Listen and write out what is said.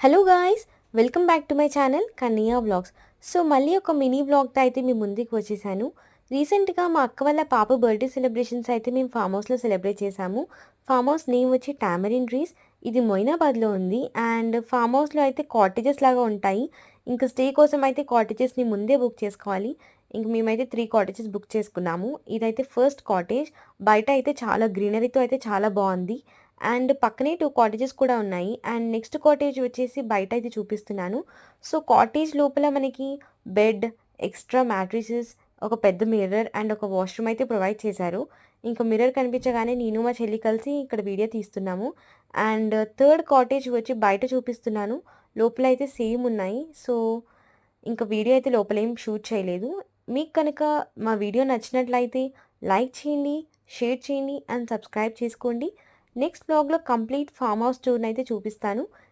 Hello guys, welcome back to my channel Kannayya vlogs. So మళ్ళీ ఒక mini వ్లాగ్తో అయితే మీ ముందుకు వచ్చేసాను. రీసెంట్గా మా అక్క వాళ్ళ పాప బర్త్డే సెలబ్రేషన్స్ అయితే మేము ఫామ్ హౌస్లో సెలబ్రేట్ చేసాము. ఫామ్ హౌస్ నేమ్ వచ్చి టామరిన్ ట్రీస్. ఇది మొయినాబాద్లో ఉంది. అండ్ ఫామ్ హౌస్లో అయితే కాటేజెస్ లాగా ఉంటాయి. ఇంకా స్టే కోసం అయితే కాటేజెస్ని ముందే బుక్ చేసుకోవాలి. ఇంక మేమైతే 3 కాటేజెస్ బుక్ చేసుకున్నాము. ఇదైతే ఫస్ట్ కాటేజ్. బయట అయితే చాలా గ్రీనరీతో అయితే చాలా బాగుంది. అండ్ పక్కనే 2 కాటేజెస్ కూడా ఉన్నాయి. అండ్ నెక్స్ట్ కాటేజ్ వచ్చేసి బయట అయితే చూపిస్తున్నాను. సో కాటేజ్ లోపల మనకి బెడ్, ఎక్స్ట్రా మ్యాట్రిసెస్, ఒక పెద్ద మిర్రర్ అండ్ ఒక వాష్రూమ్ అయితే ప్రొవైడ్ చేశారు. ఇంకా మిర్రర్ కనిపించగానే నేను మా చెల్లి కలిసి ఇక్కడ వీడియో తీస్తున్నాము. అండ్ థర్డ్ కాటేజ్ వచ్చి బయట చూపిస్తున్నాను. లోపల అయితే సేమ్ ఉన్నాయి. సో ఇంకా వీడియో అయితే లోపల ఏం షూట్ చేయలేదు. మీకు కనుక మా వీడియో నచ్చినట్లయితే లైక్ చేయండి, షేర్ చేయండి అండ్ సబ్స్క్రైబ్ చేసుకోండి. నెక్స్ట్ వ్లాగ్లో కంప్లీట్ ఫామ్ హౌస్ టూర్ని అయితే చూపిస్తాను.